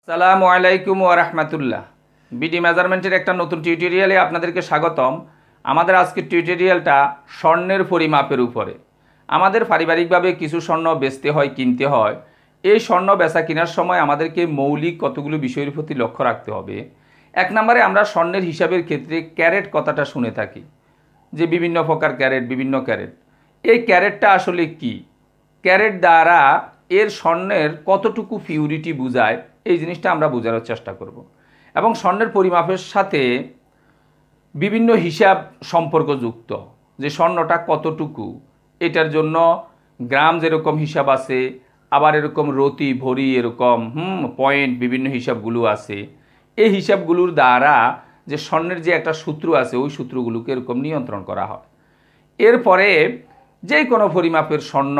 আসসালামু আলাইকুম ওয়া রাহমাতুল্লাহ। বিডি মেজারমেন্টের একটা নতুন টিউটোরিয়ালে আপনাদেরকে স্বাগতম। আমাদের আজকের টিউটোরিয়ালটা স্বর্ণের পরিমাপের উপরে। আমাদের পারিবারিকভাবে কিছু স্বর্ণ বেচতে হয়, কিনতে হয়। এই স্বর্ণ বেচা কেনার সময় আমাদেরকে মৌলিক কতগুলো বিষয়ের প্রতি লক্ষ্য রাখতে হবে। এক নম্বরে আমরা স্বর্ণের হিসাবের ক্ষেত্রে ক্যারেট কথাটা শুনে থাকি, যে বিভিন্ন প্রকার ক্যারেট, বিভিন্ন ক্যারেট। এই ক্যারেটটা আসলে কি? ক্যারেট দ্বারা এর স্বর্ণের কতটুকু পিউরিটি বোঝায়, এই জিনিসটা আমরা বোঝানোর চেষ্টা করব। এবং স্বর্ণের পরিমাপের সাথে বিভিন্ন হিসাব সম্পর্কযুক্ত, যে স্বর্ণটা কতটুকু, এটার জন্য গ্রাম যেরকম হিসাব আছে, আবার এরকম রতি, ভরি, এরকম পয়েন্ট, বিভিন্ন হিসাবগুলো আছে। এই হিসাবগুলোর দ্বারা যে স্বর্ণের যে একটা সূত্র আছে, ওই সূত্রগুলোকে এরকম নিয়ন্ত্রণ করা হয়। এরপরে যে কোনো পরিমাপের স্বর্ণ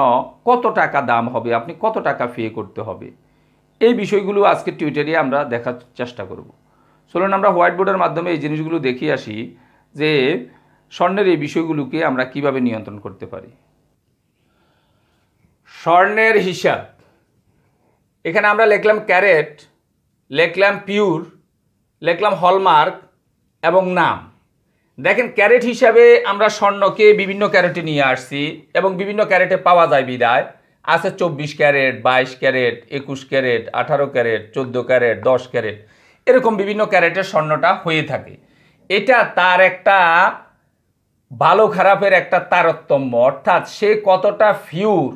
কত টাকা দাম হবে, আপনি কত টাকা পে করতে হবে, এই বিষয়গুলো আজকের টিউটোরিয়ালে আমরা দেখার চেষ্টা করব। চলুন আমরা হোয়াইট বোর্ডের মাধ্যমে এই জিনিসগুলো দেখিয়ে আসি, যে স্বর্ণের এই বিষয়গুলোকে আমরা কিভাবে নিয়ন্ত্রণ করতে পারি। স্বর্ণের হিসাব, এখানে আমরা লিখলাম ক্যারেট, লিখলাম পিওর, লিখলাম হলমার্ক এবং নাম। দেখেন, ক্যারেট হিসাবে আমরা স্বর্ণকে বিভিন্ন ক্যারেটে নিয়ে আসছি এবং বিভিন্ন ক্যারেটে পাওয়া যায় বিদায় আছে 24 carat, 22 carat, 21 carat, 18 carat, 14 carat, 10 carat, এরকম বিভিন্ন ক্যারেটের স্বর্ণটা হয়ে থাকে। এটা তার একটা ভালো খারাপের একটা তারতম্য, অর্থাৎ সে কতটা পিওর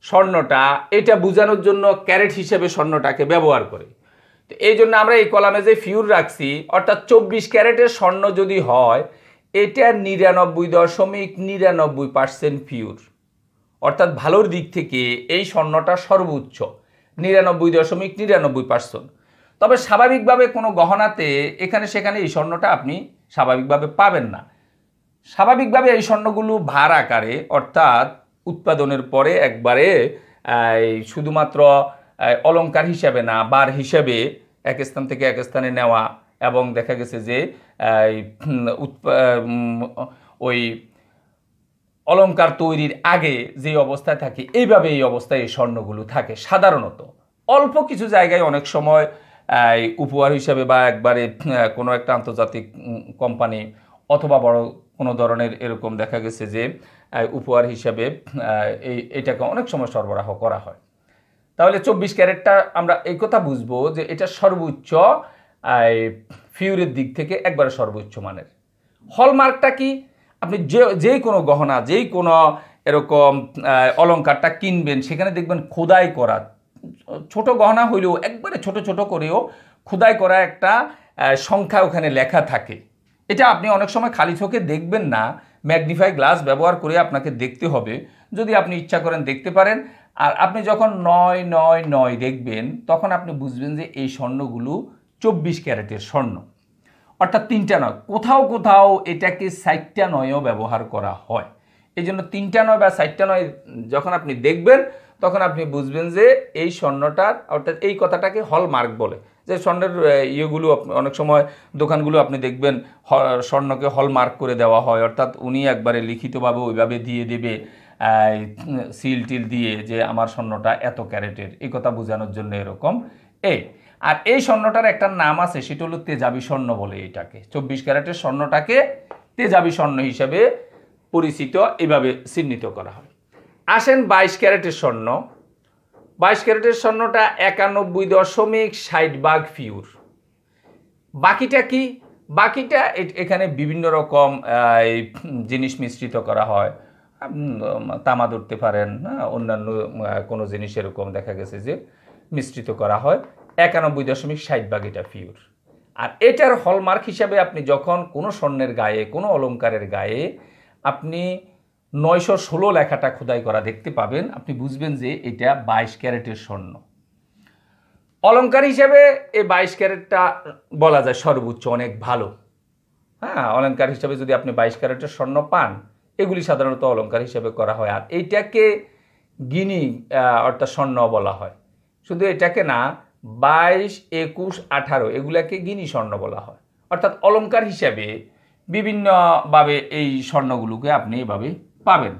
স্বর্ণটা, এটা বোঝানোর জন্য ক্যারেট হিসেবে স্বর্ণটাকে ব্যবহার করে। তো এই জন্য আমরা এই কলামে যে পিওর রাখছি, অর্থাৎ 24 ক্যারেটের স্বর্ণ যদি হয়, এটা 99.99% পিওর, অর্থাৎ ভালোর দিক থেকে এই স্বর্ণটা সর্বোচ্চ 99.99%। তবে স্বাভাবিকভাবে কোনো গহনাতে এখানে সেখানে এই স্বর্ণটা আপনি স্বাভাবিকভাবে পাবেন না। স্বাভাবিকভাবে এই স্বর্ণগুলো ভার আকারে, অর্থাৎ উৎপাদনের পরে একবারে শুধুমাত্র অলংকার হিসাবে না, বার হিসাবে এক স্থান থেকে এক স্থানে নেওয়া, এবং দেখা গেছে যে ওই অলংকার তৈরির আগে যে অবস্থায় থাকে, এইভাবে এই অবস্থায় এই স্বর্ণগুলো থাকে। সাধারণত অল্প কিছু জায়গায় অনেক সময় উপহার হিসাবে বা একবারে কোনো একটা আন্তর্জাতিক কোম্পানি অথবা বড় কোনো ধরনের এরকম দেখা গেছে যে উপহার হিসাবে এটাকে অনেক সময় সরবরাহ করা হয়। তাহলে 24 ক্যারেটটা আমরা এই কথা বুঝবো যে এটা সর্বোচ্চ পিওরের দিক থেকে একবারে সর্বোচ্চ মানের। হলমার্কটা কি? আপনি যে কোনো গহনা, যেই কোনো এরকম অলংকারটা কিনবেন, সেখানে দেখবেন খোদাই করা, ছোট গহনা হইলেও একবারে ছোট ছোট করেও খোদাই করা একটা সংখ্যা ওখানে লেখা থাকে। এটা আপনি অনেক সময় খালি চোখে দেখবেন না, ম্যাগনিফাই গ্লাস ব্যবহার করে আপনাকে দেখতে হবে। যদি আপনি ইচ্ছা করেন দেখতে পারেন। আর আপনি যখন 999 দেখবেন, তখন আপনি বুঝবেন যে এই স্বর্ণগুলো 24 ক্যারেটের স্বর্ণ, অর্থাৎ 3টা নয়। কোথাও কোথাও এটাকে 60টা নয়ও ব্যবহার করা হয়। এই জন্য 3টা নয় বা 60টা নয় যখন আপনি দেখবেন, তখন আপনি বুঝবেন যে এই স্বর্ণটার, অর্থাৎ এই কথাটাকে হলমার্ক বলে। যে স্বর্ণের ইয়েগুলো অনেক সময় দোকানগুলো আপনি দেখবেন স্বর্ণকে হলমার্ক করে দেওয়া হয়, অর্থাৎ উনি একবারে লিখিতভাবে ওইভাবে দিয়ে দেবে, সিল টিল দিয়ে, যে আমার স্বর্ণটা এত ক্যারেটের, এই কথা বোঝানোর জন্য এরকম। আর এই স্বর্ণটার একটা নাম আছে, সেটা হলো তেজাবি স্বর্ণ বলে। এটাকে 24 ক্যারেটের স্বর্ণটাকে তেজাবি স্বর্ণ হিসেবে পরিচিত, এভাবে চিহ্নিত করা হয়। আসেন 22 ক্যারেটের স্বর্ণ। 22 ক্যারেটের স্বর্ণটা 91.60% পিওর। বাকিটা কি? বাকিটা এখানে বিভিন্ন রকম জিনিস মিশ্রিত করা হয়। তামা ধরতে পারেন, অন্যান্য কোনো জিনিস এরকম দেখা গেছে যে মিশ্রিত করা হয়। 91.60% এটা পিওর। আর এটার হলমার্ক হিসাবে আপনি যখন কোনো স্বর্ণের গায়ে, কোনো অলংকারের গায়ে আপনি 916 লেখাটা খোদাই করা দেখতে পাবেন, আপনি বুঝবেন যে এটা 22 ক্যারেটের স্বর্ণ। অলংকার হিসাবে এই 22 ক্যারেটটা বলা যায় সর্বোচ্চ, অনেক ভালো। অলংকার হিসাবে যদি আপনি 22 ক্যারেটের স্বর্ণ পান, এগুলি সাধারণত অলংকার হিসাবে করা হয়। আর এইটাকে গিনি অর্থাৎ স্বর্ণ বলা হয়। শুধু এটাকে না, 22, 21, 18 এগুলাকে গিনি স্বর্ণ বলা হয়। অর্থাৎ অলংকার হিসাবে বিভিন্নভাবে এই স্বর্ণগুলোকে আপনি এভাবে পাবেন,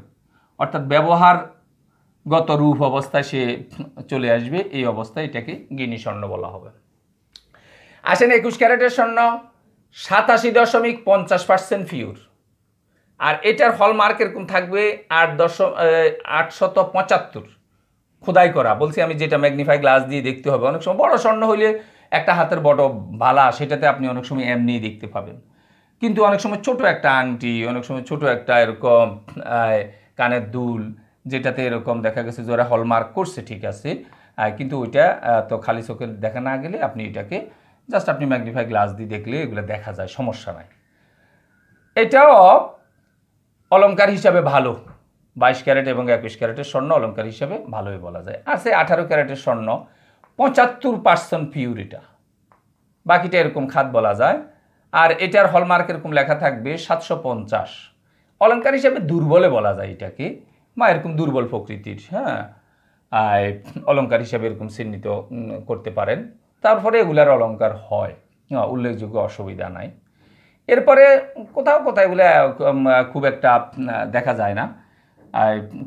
অর্থাৎ ব্যবহারগত রূপ অবস্থায় সে চলে আসবে। এই অবস্থায় এটাকে গিনি স্বর্ণ বলা হবে। আসেন 21 ক্যারেটের স্বর্ণ 87.50% পিওর, আর এটার হলমার্ক এরকম থাকবে 875 খোদাই করা। বলছি আমি যেটা ম্যাগনিফাই গ্লাস দিয়ে দেখতে হবে। অনেক সময় বড় স্বর্ণ হইলে একটা হাতের বড় বালা, সেটাতে আপনি অনেক সময় এমনি দেখতে পাবেন, কিন্তু অনেক সময় ছোট একটা আংটি, অনেক সময় ছোট একটা এরকম কানের দুল, যেটাতে এরকম দেখা গেছে যে ওরা হলমার্ক করছে ঠিক আছে, কিন্তু ওইটা তো খালি চোখে দেখা না গেলে আপনি এটাকে জাস্ট আপনি ম্যাগনিফাই গ্লাস দিয়ে দেখলে এগুলো দেখা যায়, সমস্যা নাই। এটাও অলংকার হিসাবে ভালো, 22 ক্যারেট এবং 21 ক্যারেটের স্বর্ণ অলংকার হিসাবে ভালোই বলা যায়। আর সে 18 ক্যারেটের স্বর্ণ 75% পিওর, এটা বাকিটা এরকম খাত বলা যায়। আর এটার হলমার্ক এরকম লেখা থাকবে 750, অলংকার হিসাবে দুর্বলে বলা যায় এটাকে, বা এরকম দুর্বল প্রকৃতির, হ্যাঁ, অলংকার হিসাবে এরকম চিহ্নিত করতে পারেন। তারপরে এগুলার অলংকার হয়, উল্লেখযোগ্য অসুবিধা নাই। এরপরে কোথাও কোথাও এগুলো খুব একটা দেখা যায় না।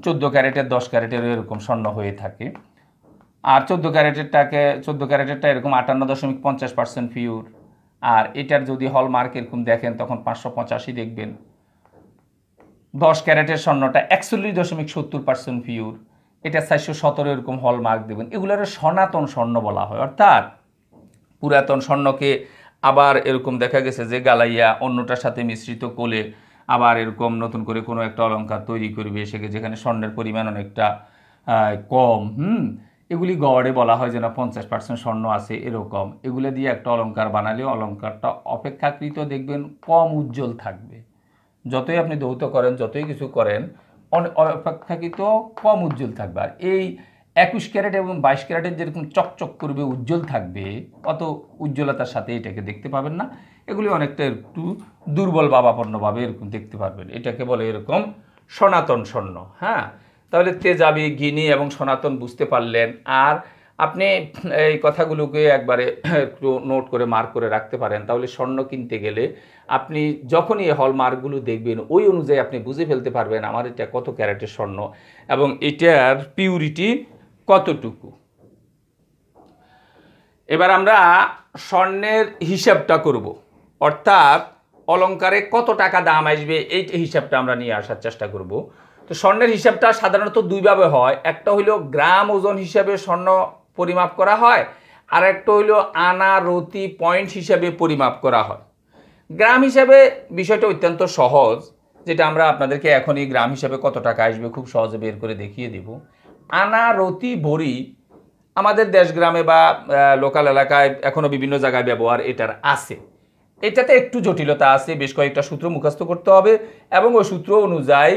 14 ক্যারেটের 10 ক্যারেটের এরকম স্বর্ণ হয়ে থাকে। আর 14 ক্যারেটেরটা এরকম 58.50% পিওর। আর এটার যদি হলমার্ক এরকম দেখেন তখন 585 দেখবেন। 10 ক্যারেটের স্বর্ণটা 41.70% পিওর, এটা 417 এরকম হলমার্ক দেবেন। এগুলোর সনাতন স্বর্ণ বলা হয়, অর্থাৎ পুরাতন স্বর্ণকে আবার এরকম দেখা গেছে যে গালাইয়া অন্যটার সাথে মিশ্রিত করে আবার এরকম নতুন করে কোনো একটা অলংকার তৈরি করবে, যেখানে স্বর্ণের পরিমাণ অনেকটা কম, এগুলি গড়ে বলা হয় যে না 50% স্বর্ণ আছে এরকম, এগুলো দিয়ে একটা অলংকার বানালে অলংকারটা অপেক্ষাকৃত দেখবেন কম উজ্জ্বল থাকবে। যতই আপনি ধৌত করেন, যতই কিছু করেন, অপেক্ষাকৃত কম উজ্জ্বল থাকবে। আর এই 21 ক্যারেট এবং 22 ক্যারেটের যেরকম চকচক করবে, উজ্জ্বল থাকবে, অত উজ্জ্বলতার সাথে এটাকে দেখতে পাবেন না। এগুলি অনেকটা একটু দুর্বল ভাবাপন্নভাবে এরকম দেখতে পারবেন। এটাকে বলে এরকম সনাতন স্বর্ণ। হ্যাঁ, তাহলে তেজাবি, গিনি এবং সনাতন বুঝতে পারলেন। আর আপনি এই কথাগুলোকে একবারে একটু নোট করে মার্ক করে রাখতে পারেন, তাহলে স্বর্ণ কিনতে গেলে আপনি যখনই এই হলমার্কগুলো দেখবেন ওই অনুযায়ী আপনি বুঝে ফেলতে পারবেন আমার এটা কত ক্যারেটের স্বর্ণ এবং এটার পিউরিটি কতটুকু। এবার আমরা স্বর্ণের হিসাবটা করব, অর্থাৎ অলংকারে কত টাকা দাম আসবে এই হিসাবটা আমরা নিয়ে আসার চেষ্টা করব। তো স্বর্ণের হিসাবটা সাধারণত দুইভাবে হয়। একটা হইল গ্রাম ওজন হিসাবে স্বর্ণ পরিমাপ করা হয়, আর একটা হইল আনা, রতি, পয়েন্ট হিসাবে পরিমাপ করা হয়। গ্রাম হিসাবে বিষয়টা অত্যন্ত সহজ, যেটা আমরা আপনাদেরকে এখনই গ্রাম হিসাবে কত টাকা আসবে খুব সহজে বের করে দেখিয়ে দেব। আনা, রতি, ভরি আমাদের দেশগ্রামে বা লোকাল এলাকায় এখনও বিভিন্ন জায়গায় ব্যবহার এটার আছে। এটাতে একটু জটিলতা আছে, বেশ কয়েকটা সূত্র মুখস্থ করতে হবে এবং ওই সূত্র অনুযায়ী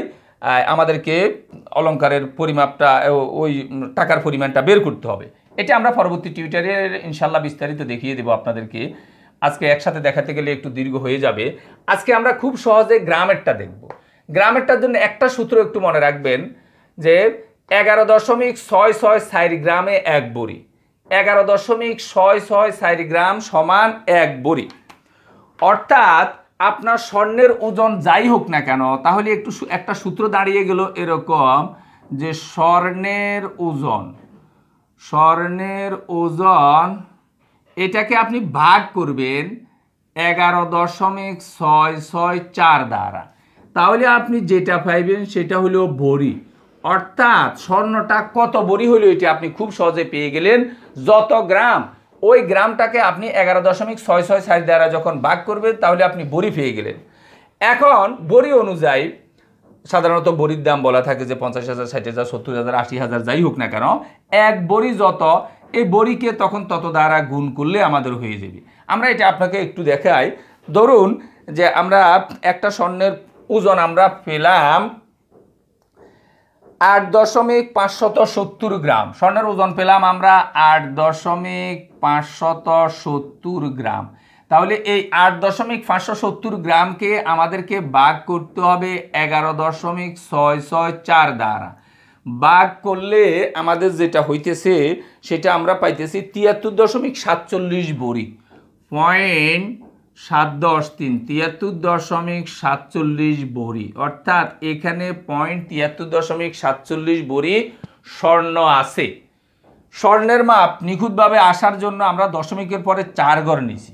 আমাদেরকে অলংকারের পরিমাপটা, ওই টাকার পরিমাণটা বের করতে হবে। এটা আমরা পরবর্তী টিউটোরিয়ালে ইনশাল্লাহ বিস্তারিত দেখিয়ে দেব আপনাদেরকে। আজকে একসাথে দেখাতে গেলে একটু দীর্ঘ হয়ে যাবে। আজকে আমরা খুব সহজে গ্রামেরটা দেখব। গ্রামেরটার জন্য একটা সূত্র একটু মনে রাখবেন যে 11.66 গ্রামে 1 বড়ি, 11.66 গ্রাম সমান 1 বড়ি। অর্থাৎ আপনার স্বর্ণের ওজন যাই হোক না কেন, তাহলে একটা সূত্র দাঁড়িয়ে গেল এরকম যে স্বর্ণের ওজন এটাকে আপনি ভাগ করবেন 11.664 দ্বারা, তাহলে আপনি যেটা পাইবেন সেটা হলো বড়ি। অর্থাৎ স্বর্ণটা কত বড়ি হলো এটা আপনি খুব সহজে পেয়ে গেলেন। যত গ্রাম, ওই গ্রামটাকে আপনি 11.664 দ্বারা যখন ভাগ করবেন তাহলে আপনি বড়ি পেয়ে গেলেন। এখন বড়ি অনুযায়ী সাধারণত বড়ির দাম বলা থাকে যে 50,000, 60,000, 70,000, 80,000 যাই হোক না কেন, 1 বড়ি যত, এই বড়িকে তখন তত দ্বারা গুণ করলে আমাদের হয়ে যাবে। আমরা এটা আপনাকে একটু দেখাই। ধরুন যে আমরা একটা স্বর্ণের ওজন আমরা পেলাম 8.570 গ্রাম, স্বর্ণের ওজন পেলাম আমরা 8.570 গ্রাম। তাহলে এই 8.570 গ্রামকে আমাদেরকে ভাগ করতে হবে 11.664 দ্বারা। ভাগ করলে আমাদের যেটা হইতেছে সেটা আমরা পাইতেছি 73.47 বড়ি, 0.703, 73.47 বড়ি। অর্থাৎ এখানে 0.73.47 বড়ি স্বর্ণ আছে। স্বর্ণের মাপ নিখুঁতভাবে আসার জন্য আমরা দশমিকের পরে 4 ঘর নিছি।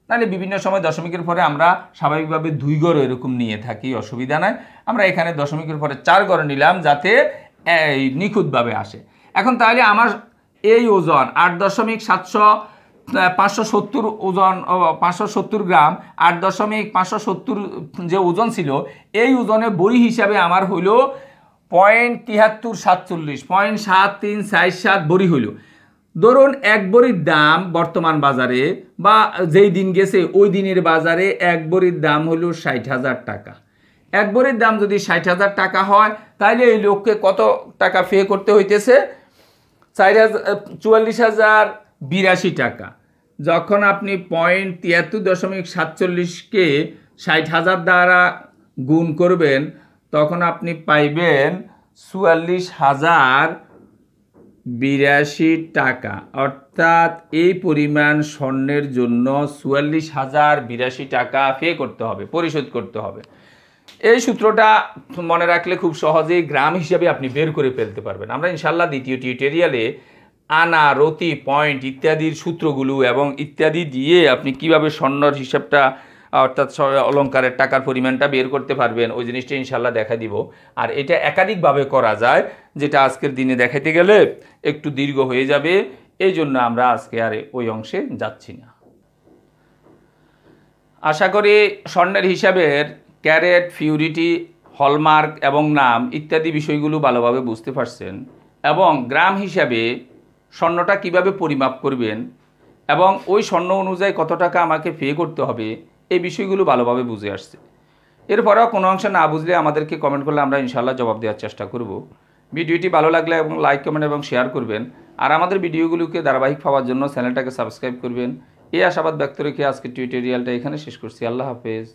নাহলে বিভিন্ন সময় দশমিকের পরে আমরা স্বাভাবিকভাবে 2 ঘর এরকম নিয়ে থাকি, অসুবিধা নাই। আমরা এখানে দশমিকের পরে 4 ঘর নিলাম যাতে এই নিখুঁতভাবে আসে। এখন তাহলে আমার এই ওজন 8.570 ওজন 570 গ্রাম, 8.570 যে ওজন ছিল এই ওজনে বড়ি হিসাবে আমার হইল 0.7347, 0.7347 বড়ি হইল। ধরুন এক বড়ির দাম বর্তমান বাজারে বা যেই দিন গেছে ওই দিনের বাজারে এক বড়ির দাম হলো 60,000 টাকা। এক বড়ির দাম যদি 60,000 টাকা হয় তাহলে এই লোককে কত টাকা পে করতে হইতেছে? 44,082 টাকা। যখন আপনি 73.47কে 60,000 দ্বারা গুণ করবেন তখন আপনি পাইবেন 44,082 টাকা। অর্থাৎ এই পরিমাণ স্বর্ণের জন্য 44,082 টাকা পে করতে হবে, পরিশোধ করতে হবে। এই সূত্রটা মনে রাখলে খুব সহজেই গ্রাম হিসাবে আপনি বের করে ফেলতে পারবেন। আমরা ইনশাল্লাহ দ্বিতীয় টিউটোরিয়ালে আনা, রতি, পয়েন্ট ইত্যাদির সূত্রগুলো এবং ইত্যাদি দিয়ে আপনি কিভাবে স্বর্ণর হিসাবটা অর্থাৎ অলঙ্কারের টাকার পরিমাণটা বের করতে পারবেন ওই জিনিসটা ইনশাল্লাহ দেখা দিব। আর এটা একাধিকভাবে করা যায়, যেটা আজকের দিনে দেখাতে গেলে একটু দীর্ঘ হয়ে যাবে, এই জন্য আমরা আজকে আর ওই অংশে যাচ্ছি না। আশা করি স্বর্ণের হিসাবের ক্যারেট, পিউরিটি, হলমার্ক এবং নাম ইত্যাদি বিষয়গুলো ভালোভাবে বুঝতে পারছেন এবং গ্রাম হিসাবে স্বর্ণটা কিভাবে পরিমাপ করবেন এবং ওই স্বর্ণ অনুযায়ী কত টাকা আমাকে পে করতে হবে এই বিষয়গুলো ভালোভাবে বুঝে আসছে। এরপরেও কোনো অংশে না বুঝলে আমাদেরকে কমেন্ট করলে আমরা ইনশাল্লাহ জবাব দেওয়ার চেষ্টা করব। ভিডিওটি ভালো লাগলে এবং লাইক, কমেন্ট এবং শেয়ার করবেন। আর আমাদের ভিডিওগুলোকে ধারাবাহিক পাওয়ার জন্য চ্যানেলটাকে সাবস্ক্রাইব করবেন। এই আশাবাদ ব্যক্ত রেখে আজকের টিউটোরিয়ালটা এখানে শেষ করছি। আল্লাহ হাফেজ।